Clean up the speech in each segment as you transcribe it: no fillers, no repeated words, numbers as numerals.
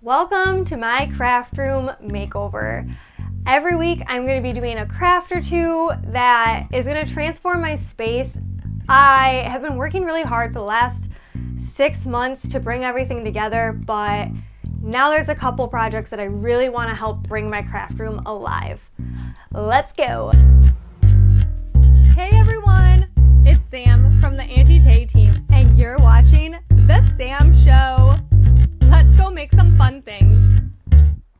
Welcome to my craft room makeover. Every week I'm going to be doing a craft or two that is going to transform my space. I have been working really hard for the last 6 months to bring everything together, but now there's a couple projects that I really want to help bring my craft room alive. Let's go. Hey everyone, it's Sam from the Auntie team, and you're watching The Sam Show. Let's go make some fun things.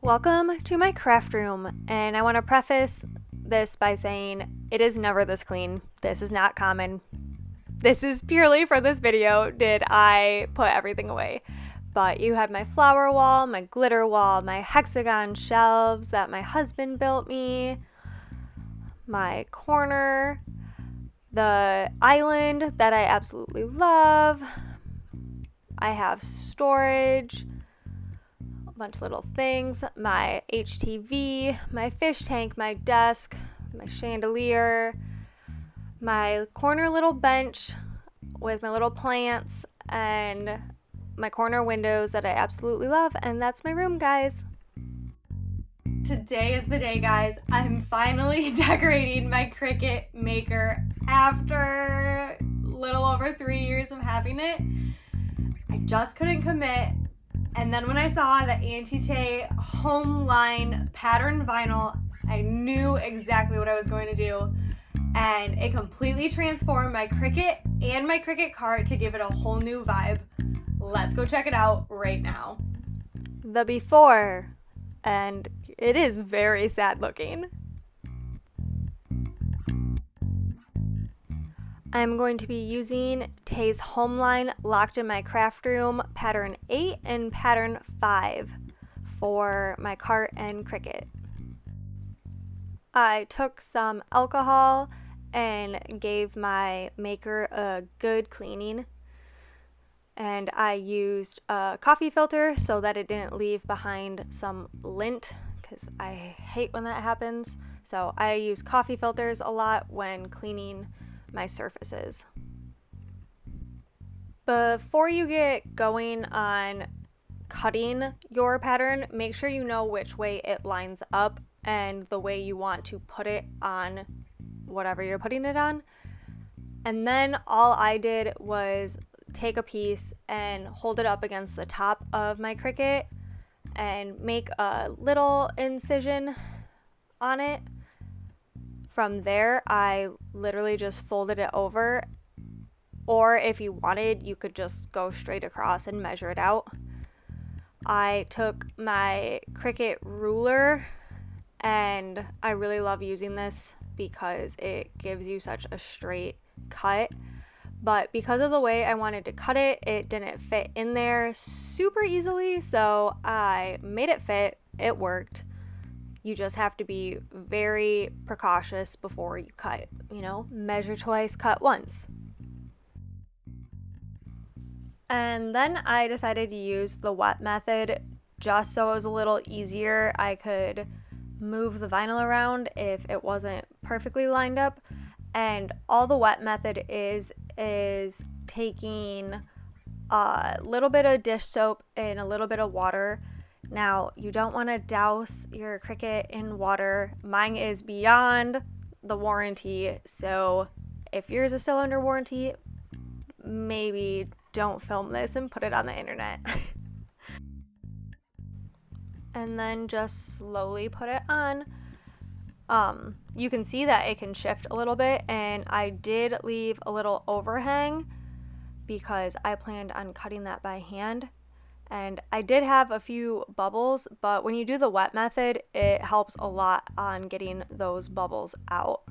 Welcome to my craft room, and I want to preface this by saying it is never this clean. This is not common. This is purely for this video did I put everything away. But you had my flower wall, my glitter wall, my hexagon shelves that my husband built me, my corner, the island that I absolutely love. I have storage, a bunch of little things, my HTV, my fish tank, my desk, my chandelier, my corner little bench with my little plants, and my corner windows that I absolutely love. And that's my room, guys. Today is the day, guys. I'm finally decorating my Cricut maker after a little over 3 years of having it. I just couldn't commit, and then when I saw the Auntie home line patterned vinyl, I knew exactly what I was going to do, and it completely transformed my Cricut and my Cricut cart to give it a whole new vibe. Let's go check it out right now. The before, and it is very sad looking. I'm going to be using Tay's home line locked in my craft room pattern 8 and pattern 5 for my cart and Cricut. I took some alcohol and gave my maker a good cleaning, and I used a coffee filter so that it didn't leave behind some lint, because I hate when that happens. So I use coffee filters a lot when cleaning my surfaces. Before you get going on cutting your pattern, make sure you know which way it lines up and the way you want to put it on whatever you're putting it on. And then all I did was take a piece and hold it up against the top of my Cricut and make a little incision on it. From there, I literally just folded it over, or if you wanted, you could just go straight across and measure it out. I took my Cricut ruler, and I really love using this because it gives you such a straight cut. But because of the way I wanted to cut it, it didn't fit in there super easily, so I made it fit. It worked. You just have to be very precautious before you cut. You know, measure twice, cut once. And then I decided to use the wet method just so it was a little easier. I could move the vinyl around if it wasn't perfectly lined up. And all the wet method is taking a little bit of dish soap and a little bit of water. Now, you don't want to douse your Cricut in water. Mine is beyond the warranty, so if yours is still under warranty, maybe don't film this and put it on the internet. And then just slowly put it on. You can see that it can shift a little bit, and I did leave a little overhang because I planned on cutting that by hand. And I did have a few bubbles, but when you do the wet method, it helps a lot on getting those bubbles out.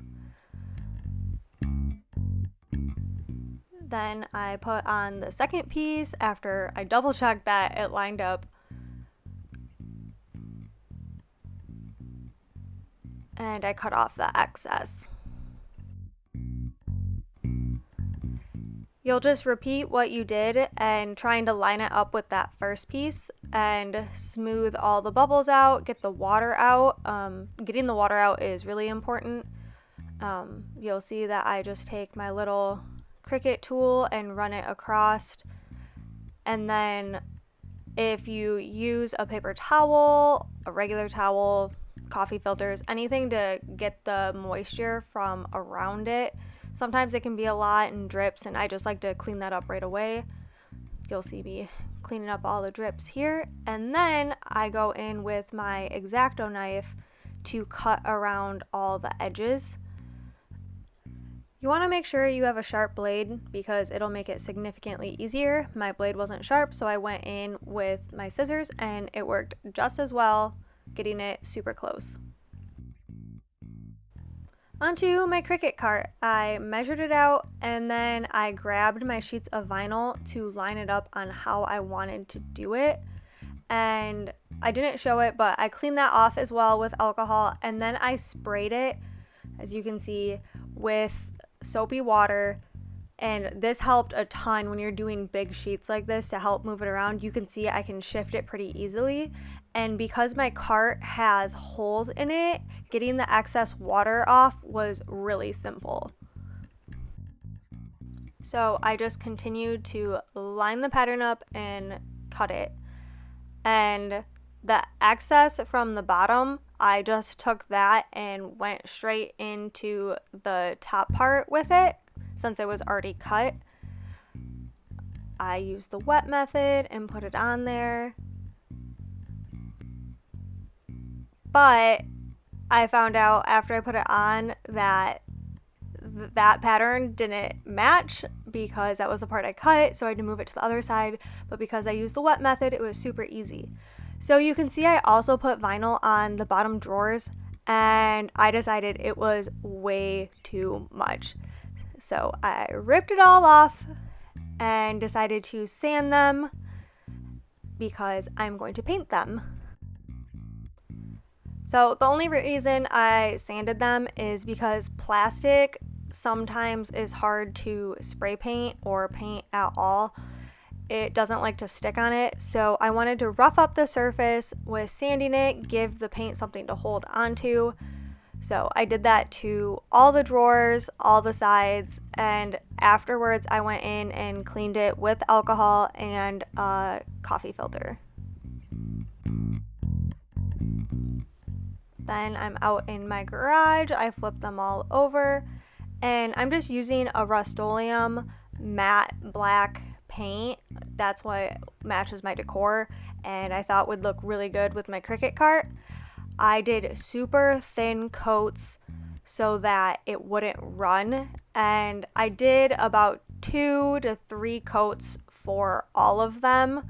Then I put on the second piece after I double checked that it lined up. And I cut off the excess. You'll just repeat what you did and trying to line it up with that first piece and smooth all the bubbles out, get the water out. Getting the water out is really important. You'll see that I just take my little Cricut tool and run it across, and then If you use a paper towel, a regular towel, coffee filters, anything to get the moisture from around it, sometimes it can be a lot and drips, and I just like to clean that up right away. You'll see me cleaning up all the drips here, and then I go in with my X-Acto knife to cut around all the edges. You want to make sure you have a sharp blade because it'll make it significantly easier. My blade wasn't sharp, so I went in with my scissors and it worked just as well, getting it super close. Onto my Cricut cart. I measured it out and then I grabbed my sheets of vinyl to line it up on how I wanted to do it. And I didn't show it, but I cleaned that off as well with alcohol, and then I sprayed it, as you can see, with soapy water. And this helped a ton when you're doing big sheets like this to help move it around. You can see I can shift it pretty easily. And because my cart has holes in it, getting the excess water off was really simple. So I just continued to line the pattern up and cut it. And the excess from the bottom, I just took that and went straight into the top part with it since it was already cut. I used the wet method and put it on there. But I found out after I put it on that that pattern didn't match because that was the part I cut, so I had to move it to the other side. But because I used the wet method, it was super easy. So you can see I also put vinyl on the bottom drawers, and I decided it was way too much. So I ripped it all off and decided to sand them because I'm going to paint them. So the only reason I sanded them is because plastic sometimes is hard to spray paint or paint at all. It doesn't like to stick on it, so I wanted to rough up the surface with sanding it, give the paint something to hold onto. So I did that to all the drawers, all the sides, and afterwards I went in and cleaned it with alcohol and a coffee filter. Then I'm out in my garage, I flipped them all over, and I'm just using a Rust-Oleum matte black paint. That's what matches my decor, and I thought would look really good with my Cricut cart. I did super thin coats so that it wouldn't run, and I did about 2 to 3 coats for all of them.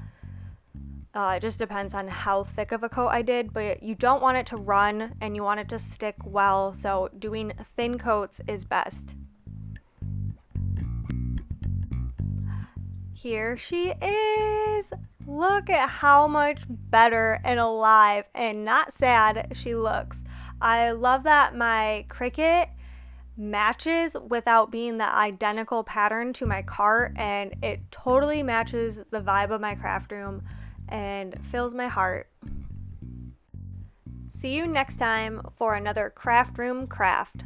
It just depends on how thick of a coat I did, but you don't want it to run and you want it to stick well, so doing thin coats is best. Here she is! Look at how much better and alive and not sad she looks. I love that my Cricut matches without being the identical pattern to my cart, and it totally matches the vibe of my craft room and fills my heart. See you next time for another craft room craft.